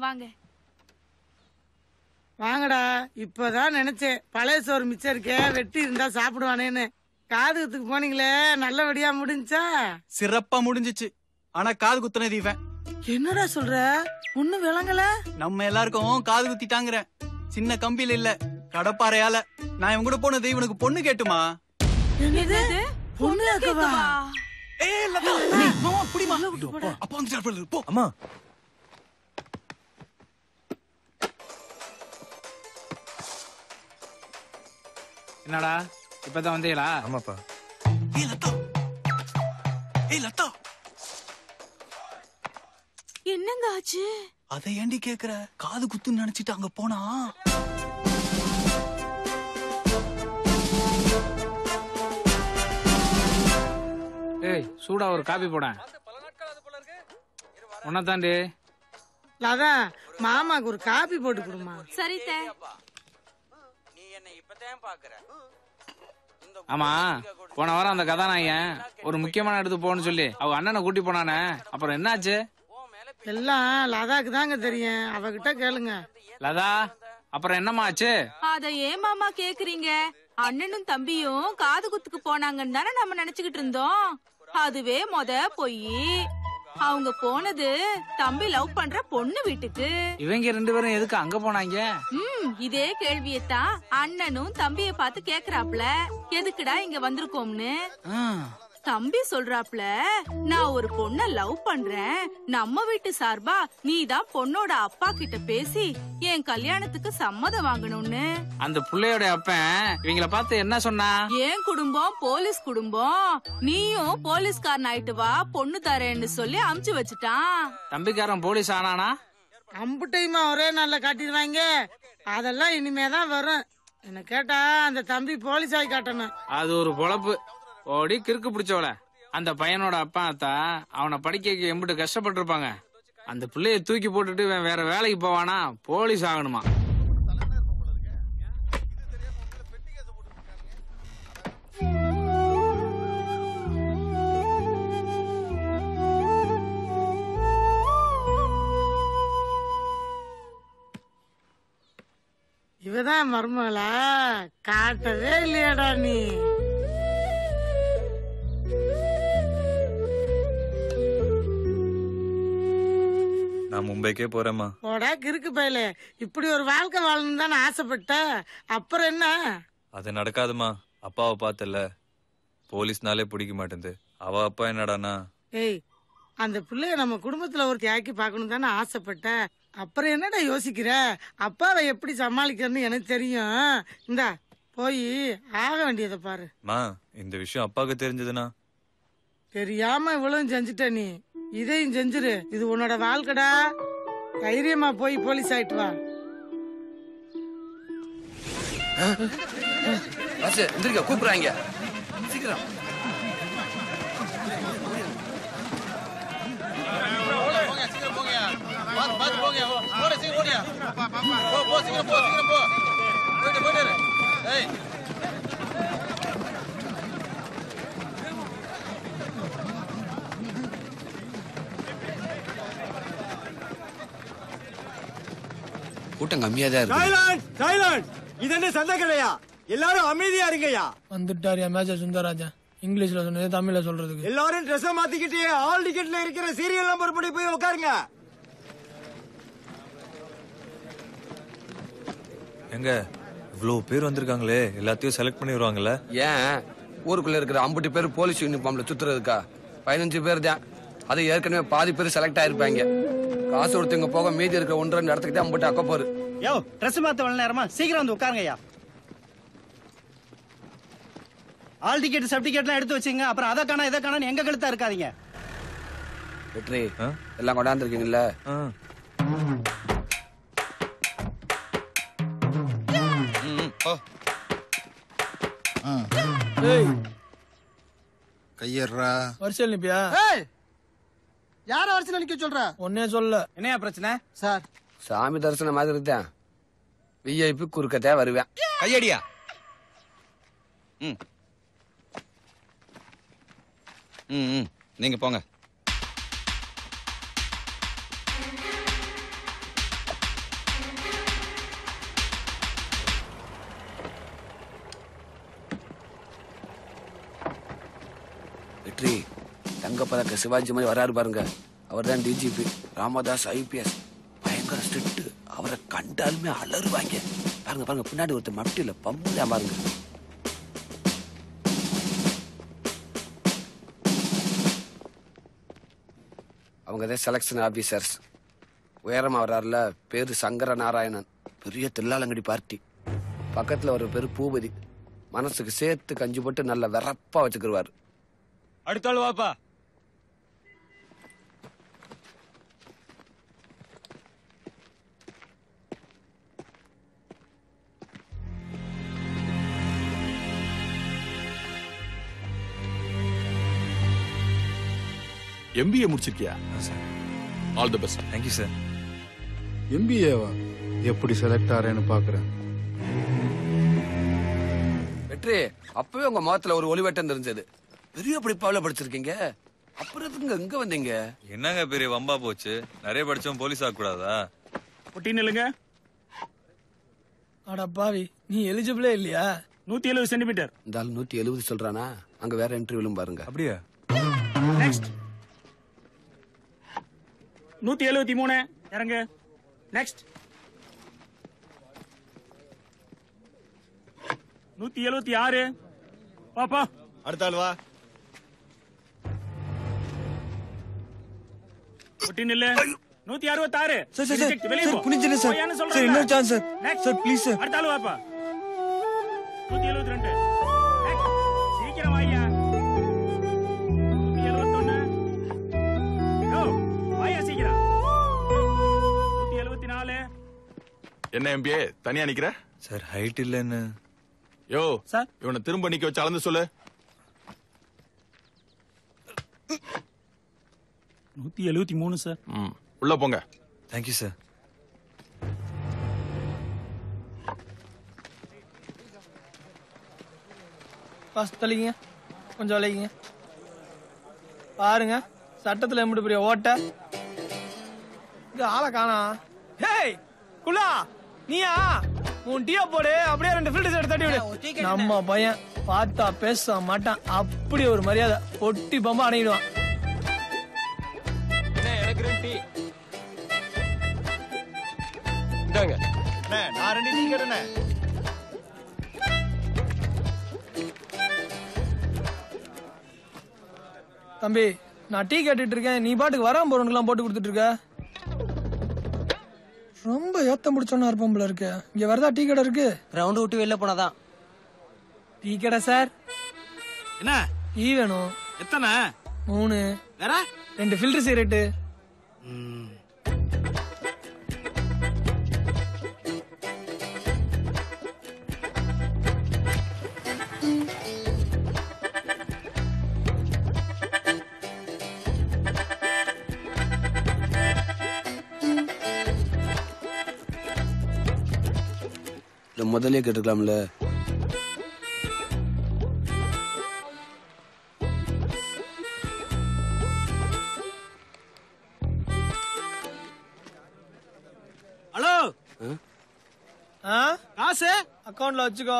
வாங்க வாங்கடா. இப்பதான் நினைச்சேன் பழைய சோறு மிச்சம் இருக்கே, வெட்டி இருந்தா சாப்பிடுவானேன்னு. காதுகுத்துக்கு போனீங்களே, நல்லபடியா முடிஞ்சா? சிறப்பா முடிஞ்சிச்சு. ஆனா காது குத்துனது இவன். என்னடா சொல்ற? ஒண்ணும் விளங்கல. நம்ம எல்லாருக்கும் காது குத்திட்டாங்கிற. சின்ன கம்பியில இல்ல, கடப்பாறையால. நான் இவன் கூட போனது இவனுக்கு பொண்ணு கேட்டுமா? என்னது? பொண்ணு கேட்கவா? ஏய் லதா, மாமா புடிமா. அப்பா வந்து போ. அம்மா என்னடா இப்பதான் வந்தீங்களா? ஆமாப்பா. ஏய் லதா, ஏய் லதா, என்னங்க ஆச்சு? அதை ஏண்டி கேக்குற? காது குத்துன்னு நினைச்சிட்டு அங்க போனா ஏய் சூடா ஒரு காபி போட. உன்ன தாண்டி அதான் மாமாக்கு ஒரு காபி போட்டு கொடுமா. சரி தே. ஆமா போன வாரம் அந்த கதாநாயகன் ஒரு முக்கியமான இடத்துக்கு போன்னு சொல்லி அவங்க அண்ணனை கூட்டி போனானே, அப்புறம் என்னாச்சு? எல்லாம் லதாக்கு தாங்க தெரியும், அவகிட்ட கேளுங்க. லதா அப்புறம் என்னம்மா ஆச்சு? அத ஏன் மாமா கேக்குறீங்க? அண்ணனும் தம்பியும் காது குத்துக்கு போனாங்கன்னு தானே நம்ம நினைச்சுக்கிட்டு இருந்தோம். அதுவே பொய். அவங்க போனது தம்பி லவ் பண்ற பொண்ணு வீட்டுக்கு. இவங்க 2 பேரும் எதுக்கு அங்க போனாங்க? இதே கேள்வியத்தான் அண்ணனும் தம்பிய பார்த்து கேக்குறாப்ல, எதுக்குடா இங்க வந்திருக்கோம்னு. தம்பி சொல்றாப்ல, நான் ஒரு பொண்ண லவ் பண்றேன், நம்ம வீட்டு சார்பா நீதான் பொண்ணோட அப்பா கிட்ட பேசி என் கல்யாணத்துக்கு சம்மதம் வாங்கணும்னு. அந்த புள்ளையோட அப்பன் இவங்கள பார்த்து என்ன சொன்னா? என் குடும்பம் போலீஸ் குடும்பம், நீயும் போலீஸ்காரன் ஆயிட்டு வா, பொண்ணு தரேன்னு சொல்லி அமுச்சு வச்சுட்டான். தம்பிக்காரன் போலீஸ் ஆனானா? அம்புட்டையுமா ஒரே நாள்ல காட்டிடுவாங்க. அதெல்லாம் இனிமேதான் வரும். என்ன கேட்டா அந்த தம்பி போலீஸ் ஆகி காட்டணும். அது ஒரு பொழப்பு. ஓடி கிறுக்கு பிடிச்சவள. அந்த பையனோட அப்பா அத்தா அவனை படிக்க எம்பிட்டு கஷ்டப்பட்டு இருப்பாங்க. அந்த பிள்ளைய தூக்கி போட்டுட்டு வேற வேலைக்கு போவானா? போலீஸ் ஆகணுமா? இவதான் மருமகளா? காட்டவே இல்லையாடா நீ? நான் மும்பைக்கே போறேம்மா. போடா கிறுக்கு பயல, இப்படி ஒரு வாழ்க்கை வாழணும் தானே ஆசைப்பட்ட, அப்புறம் என்ன? அது நடக்காதுமா. அப்பாவை பார்த்தல, போலீஸ்னாலே பிடிக்க மாட்டேங்குது. அவ அப்பா என்னடானா? ஏய், அந்த பிள்ளைய நம்ம குடும்பத்துல ஒரு தியாக்கி பாக்கணும் தானே ஆசைப்பட்ட, அப்புறம் என்னடா யோசிக்கிற? அப்பாவை எப்படி சமாளிக்கிறன்னு எனக்கு தெரியும். இந்தா போய் ஆக வேண்டியதை பாரு. மா, இந்த விஷயம் அப்பாவுக்கு தெரிஞ்சதுன்னா? தெரியாம இவ்வளவு செஞ்சுட்ட நீ, இதையும் செஞ்சிரு. இது உன்னோட வாழ்க்கடா. தைரியமா போய் போலீஸ் ஆயிட்டு வா. கூப்பிடுறாங்க சீக்கிரம். கூட்டம் கம்மியா தான் இருக்கு. இது என்ன சண்டை கிடையா? எல்லாரும் அமைதியா இருங்கயா. வந்துட்டாரியா மேஜர் சுந்தரராஜன். இங்கிலீஷ்ல சொன்னது தமிழ்ல சொல்றதுக்கு. எல்லாரும் ட்ரெஸ் மாத்திக்கிட்டு ஆல் டிக்கெட்ல இருக்கிற சீரியல் நம்பர் படி போய் உட்காருங்க. எங்க இவ்வளவு பேர் வந்திருக்காங்களே, எல்லாத்தையும் செலக்ட் பண்ணி வருவாங்கல்ல? ஏன் ஊருக்குள்ள இருக்கிற 50 பேர் போலீஸ் யூனிஃபார்ம்ல சுத்துறதுக்கா? 15 பேர் தான். அது ஏற்கனவே பாதி பேர் செலக்ட் ஆயிருப்பாங்க. காசு கொடுத்தவங்க போக மீதி இருக்கிற 1-2 இடத்துக்கு தான் அம்பிட்டு அக்க போரு. யோ, ட்ரெஸ் மாத்த வேலை நேரமா? சீக்கிரம் வந்து உட்காருங்கய்யா. ஆல் டிக்கெட் சப் டிக்கெட்லாம் எடுத்து வச்சுங்க. அப்புறம் அதை காணா இதை காணான்னு எங்க கழுத்தா இருக்காதீங்க. வெற்றி எல்லாம் கொண்டாந்துருக்கீங்கல்ல? கையறா வரிசையில் நிப்பியா? யார வரிசையில் நிக்க சொல்ற? ஒன்னே சொல்ல. என்னையா பிரச்சனை? சார், சாமி தரிசனம் மாதிரி தான். விஐபி குறுக்கத்தே வருவேன். கையடியா? நீங்க போங்க. எங்க பாருங்க சிவாஜி மாதிரி வராரு பாருங்க. அவர் தான் டிஜிபி ராமதாஸ் IPS. பயங்கர ஸ்ட்ரிக்ட். அவரை கண்டாலுமே அலறுவாங்க. பாருங்க பாருங்க பின்னாடி ஒருத்தர் மட்டில பம்புல பாருங்க. அவங்கதான் செலக்ஷன் ஆபீசர்ஸ். உயரமா வர்றாருல, பேரு சங்கர நாராயணன். பெரிய தில்லாலங்கடி பார்ட்டி. பக்கத்துல ஒரு பேரு பூபதி. மனசுக்கு சேர்த்து கஞ்சி போட்டு நல்ல வெறப்பா வச்சுக்கிருவாரு. அடுத்தாள் வாப்பா. MBA முடிச்சிருக்கியா? All the best. Thank you sir. MBA-வா? எப்படி செலக்ட் ஆறேன்னு பாக்குறேன். வெற்றி, அப்பவே உங்க முகத்துல ஒரு ஒளிவட்டம் தெரிஞ்சது. பெரிய படிப்பாவில படிச்சிருக்கீங்க. அப்புறம் எங்க வந்தீங்க? என்னங்க பெரிய வம்பா போச்சு. நிறைய படிச்சவன் போலீஸ் ஆக கூடாதா? ஒட்டின்னு இல்லைங்க. அட பாவி, நீ எலிஜிபிளே இல்லையா? 170 சென்டிமீட்டர். இந்த ஆள் 170 சொல்றானா? அங்க வேற இன்டர்வியூலும் பாருங்க. அப்படியா? நெக்ஸ்ட் 173 இறங்கு. நெக்ஸ்ட் 176 பாப்பா. அடுத்தாள் வா. ஒட்டின்னு இல்ல. 166. Sir sir Reject. வெளிய போ. புரிஞ்சில்ல சார். போயான்னு சொல்றேன். சார் இன்னொரு chance sir. Next. Sir please sir. அடுத்த ஆளு வாப்பா. 172. Next. சீக்கிரம் வாயா. 171. யோ, வாயா சீக்கிரம். 174. என்ன MBA தனியா நிக்கிற? சார் ஹைட் இல்லன்னு. யோ சார். இவனை திரும்ப நிக்க வச்சு அளந்து சொல்லு. 173 சார். உள்ள போங்க. Thank you sir. ஃபர்ஸ்ட் தள்ளிங்க, கொஞ்சம் விளையிங்க. பாருங்க சட்டத்துல எப்படி பெரிய ஓட்ட. இங்க ஆளை காணா. ஹேய் குலா, நீயா? உன் டீயா போடு, அப்படியே 2 ஃபில்டர்ஸ் எடுத்து தட்டி விடு. நம்ம பையன் பார்த்தா பேச மாட்டான், அப்படி ஒரு மரியாதை. பொட்டி பம்பா அடங்கிடுவான். நான் 2 டீ கேட்டேனே. தம்பி, நான் டீ கேட்டுட்டு இருக்கேன், நீ பாட்டுக்கு வராம போறவனுக்குலாம் போட்டு கொடுத்துட்டு இருக்க. ரொம்ப ஏத்தம் பிடிச்சோன்னா இருப்போம் போல இருக்கு. இங்க வரதா டீ கடை இருக்கு? ரவுண்ட் விட்டு வெளில போனாதான். டீ கடை சார். என்ன டீ வேணும். எத்தனை? 3. வேற 2 ஃபில்டர் சிகரெட்டு. முதலே கேட்டுக்கலாம்ல. ஹலோ, காசு அக்கவுண்ட்ல வச்சுக்கோ,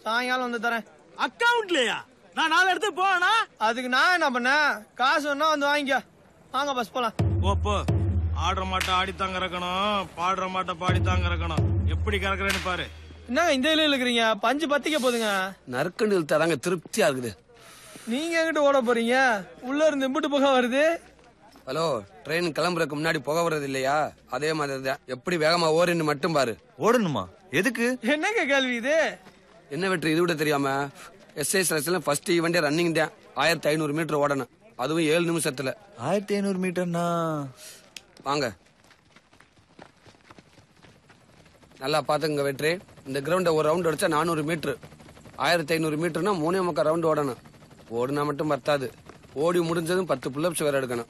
சாயங்காலம் வந்து தரேன். அக்கவுண்ட்லயா? நான் 4 இடத்துக்கு போனா அதுக்கு நான் என்ன பண்ணேன்? காசு வேணா வந்து வாங்கிக்க. வாங்க பஸ் போலாம். ஓப்போ. ஆடுற மாட்டை ஆடித்தாங்க இறக்கணும், பாடுற மாட்டை பாடித்தாங்க இறக்கணும். எப்படி கறக்குறேன்னு பாரு. என்னங்க இந்த இலையில இருக்கிறீங்க? பஞ்சு பத்திக்க போதுங்க. நறுக்கண்டு தராங்க, திருப்தியா இருக்குது. நீங்க எங்கிட்ட ஓட போறீங்க? உள்ள இருந்து எம்பிட்டு புகை வருது. ஹலோ, ட்ரெயின் கிளம்புறதுக்கு முன்னாடி புகை வர்றது இல்லையா? அதே மாதிரி தான். எப்படி வேகமா ஓடுன்னு மட்டும் பாரு. ஓடணுமா? எதுக்கு? என்னங்க கேள்வி இது? என்ன வெற்றி இது விட தெரியாம? SI செலக்ஷன்ல ஃபர்ஸ்ட் ஈவெண்டே ரன்னிங் தான். 1500 மீட்டர் ஓடணும், அதுவும் 7 நிமிஷத்துல. 1500 மீட்டர்னா? வாங்க, நல்லா பாத்துங்க வெற்றி. இந்த கிரவுண்ட ஒரு ரவுண்ட் அடிச்சா 400 மீட்டர். 1500 மீட்டர்னா 3.25 ரவுண்ட் ஓடணும். ஓடுனா மட்டும் பத்தாது, ஓடி முடிஞ்சதும் 10 புல்லப்ஸ் வேற எடுக்கணும்.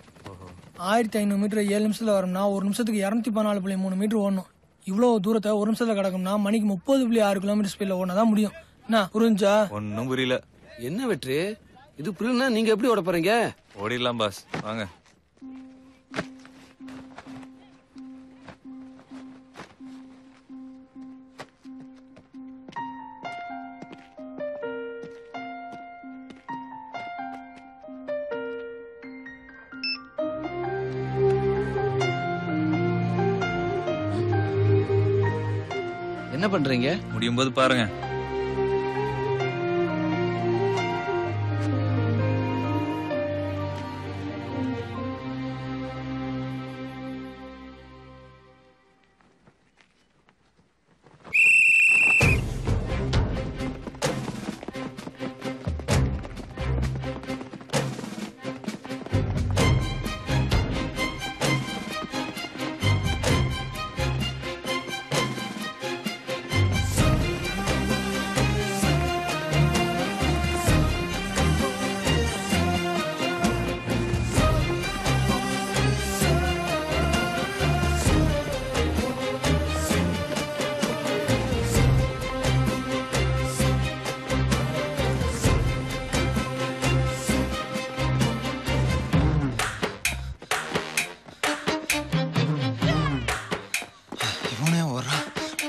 1500 மீட்டர் 7 நிமிஷத்துல வரும்னா 1 நிமிஷத்துக்கு 214.3 மீட்டர் ஓடணும். இவ்வளவு தூரத்தை 1 நிமிஷத்துல கிடக்கும்னா மணிக்கு 30.6 கிலோமீட்டர் ஸ்பீட்ல ஓடனாதான் முடியும். என்ன புரிஞ்சா? ஒன்னும் புரியல. என்ன வெற்றி இது புரியலன்னா நீங்க எப்படி ஓட போறீங்க? ஓடிடலாம் பாஸ், வாங்க. என்ன பண்றீங்க? முடியும் போது பாருங்க.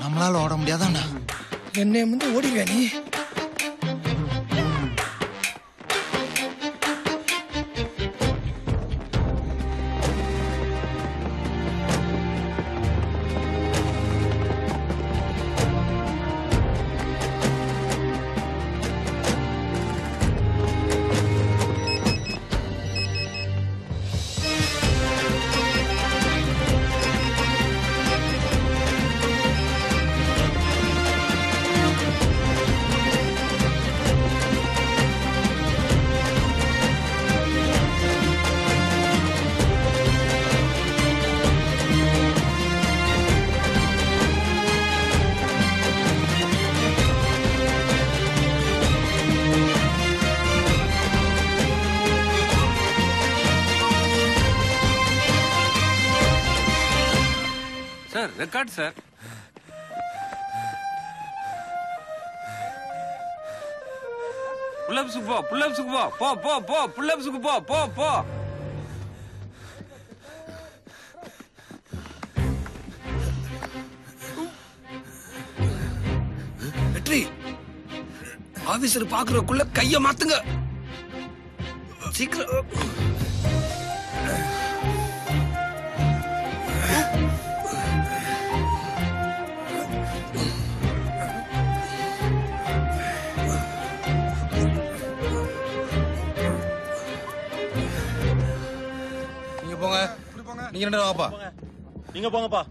நம்மளால ஓட முடியாதாண்ணா? என்னை வந்து ஓடிடுவா நீ? Sir record sir. புல்லப்ஸுக்கு போ, புல்லப்ஸுக்கு போ, போ போ போ, புல்லப்ஸுக்கு போ, போ போ. வெற்றி, ஆபீசர் பாக்குறதுக்குள்ள கைய மாத்துங்க சீக்கிரம். போங்க, நீங்க 2 வாப்பா. நீங்க போங்கப்பா.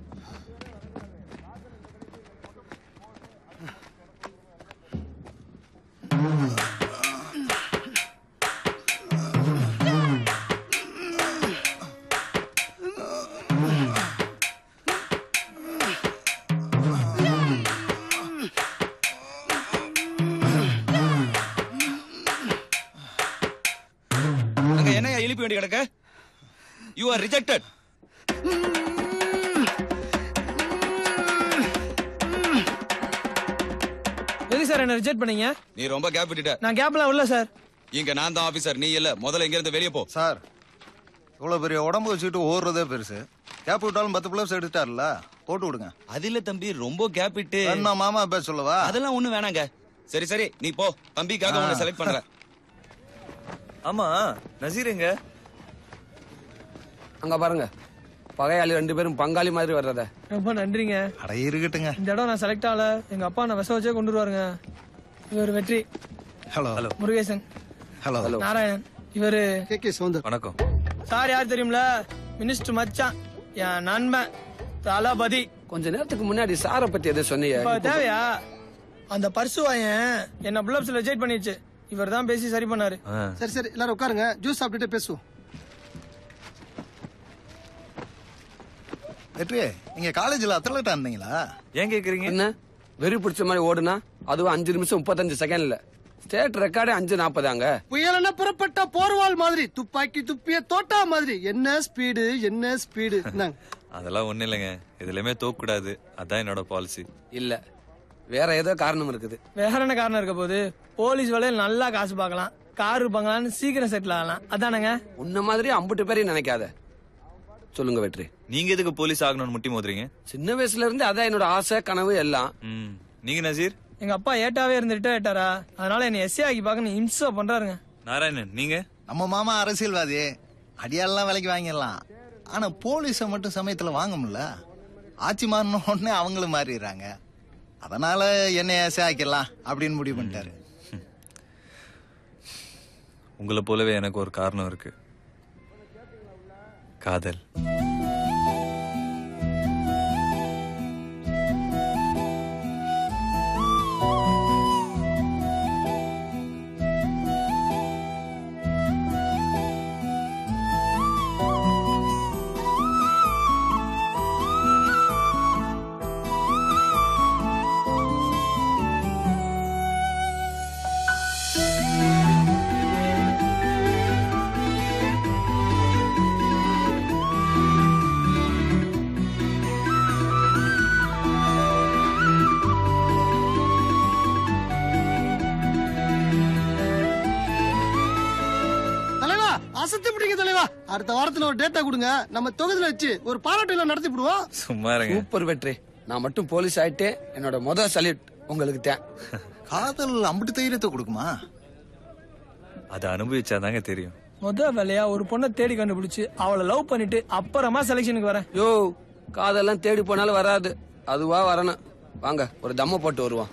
என்னையா இழுப்பி வேண்டி கிடக்க? You are rejected. எது சார் என்ன ரிஜெக்ட் பண்ணீங்க? நீ ரொம்ப கேப் விட்டுட்ட. நான் கேப்லாம் இல்ல சார். இங்க நான் தான் ஆபீசர், நீ இல்ல. முதல்ல இங்க இருந்து வெளியே போ. சார், இவ்வளவு பெரிய உடம்பு வச்சுட்டு ஓடுறதே பெருசு. கேப் விட்டாலும் 10 பிளஸ் எடுத்தாருல, போட்டு விடுங்க. அது இல்ல தம்பி, ரொம்ப கேப் விட்டு. நான் மாமா பேச சொல்லவா? அதெல்லாம் ஒண்ணு வேணாங்க. சரி சரி, நீ போ. தம்பிக்காக உன்னை செலக்ட் பண்றேன். ஆமா, நசீர் எங்க? அங்க பாருங்க, பகையாளி 2 பேரும் பங்காளி மாதிரி வர்றத. ரொம்ப நன்றிங்க. அட இருக்கட்டுங்க. இந்த இடம் நான் செலக்ட் ஆகல. எங்க அப்பா நான் விச வச்சே கொண்டு வருவாருங்க. இவர் வெற்றி. Hello. Hello. Murugesan. Hello. Narayanan. இவரு கேகே சௌந்தர். வணக்கம். சார் யார் தெரியும்ல? மினிஸ்டர் மச்சான், என் நண்பன் தளபதி. கொஞ்ச நேரத்துக்கு முன்னாடி சாரை பத்தி எதை சொன்னீங்க? தேவையா? அந்த பர்சு வாயன் என்ன புல்லப்ஸ்ல ரிஜெக்ட் பண்ணிடுச்சு. இவர் தான் பேசி சரி பண்ணாரு. சரி சரி, எல்லாரும் உட்காருங்க. ஜூஸ் சாப்பிட்டுட்டு பேசுவோம். வெற்றி, நீங்க காலேஜ்ல அத்லெட்டா இருந்தீங்களா? ஏன் கேக்குறீங்க? என்ன வெறி பிடிச்ச மாதிரி ஓடுனா அதுவும் 5 நிமிஷம் 35 செகண்ட்ல. ஸ்டேட் ரெக்கார்டே 5:40. புயலென புறப்பட்ட போர்வால் மாதிரி, துப்பாக்கி துப்பிய தோட்டா மாதிரி. என்ன ஸ்பீடு, என்ன ஸ்பீடு. அதெல்லாம் ஒண்ணு இல்லைங்க, இதுலயுமே தோக்க கூடாது. அதான் என்னோட பாலிசி. இல்ல, வேற ஏதோ காரணம் இருக்குது. வேற என்ன காரணம் இருக்க போது? போலீஸ் வேலையில நல்லா காசு பார்க்கலாம், கார் பங்களான்னு சீக்கிரம் செட்டில் ஆகலாம். அதானங்க? உன்ன மாதிரி அம்புட்டு பேரையும் நினைக்காத. சொல்லுங்க வெற்றி, நீங்க எதுக்கு போலீஸ் ஆகணும்னு முட்டி மோதுறீங்க? சின்ன வயசுல இருந்து அதான் என்னோட ஆசை, கனவு எல்லாம். நீங்க நசீர்? எங்க அப்பா ஏட்டாவே இருந்து ரிட்டையர் ஆயிட்டாரா, அதனால என்ன எஸ்ஏ ஆகி பார்க்கணும் இம்சா பண்றாருங்க. நாராயணன் நீங்க? நம்ம மாமா அரசியல்வாதி, அடியாலாம் விலைக்கு வாங்கிடலாம். ஆனா போலீஸ மட்டும் சமயத்துல வாங்க முடியல. ஆட்சி மாறின உடனே அவங்களும் மாறிடுறாங்க. அதனால என்னைய ஆக்கிடலாம் அப்படின்னு முடிவு பண்ணிட்டாரு. உங்களை போலவே எனக்கு ஒரு காரணம் இருக்கு, காதல். அடுத்த வாரத்துல ஒரு டேட்டா கொடுங்க, நம்ம தொகுதியில வச்சு ஒரு பாராட்டு நடத்தி விடுவோம். சும்மா இருங்க. சூப்பர் வெற்றி. நான் மட்டும் போலீஸ் ஆயிட்டு என்னோட முதல் சல்யூட் உங்களுக்கு தான். காதல் அம்புட்டு தைரியத்தை கொடுக்குமா? அதை அனுபவிச்சாதாங்க தெரியும். முத வேலையா ஒரு பொண்ணை தேடி கண்டுபிடிச்சு அவளை லவ் பண்ணிட்டு அப்புறமா செலக்ஷனுக்கு வரேன். யோ, காதெல்லாம் தேடி போனாலும் வராது, அதுவா வரணும். வாங்க ஒரு தம்ம போட்டு வருவோம்.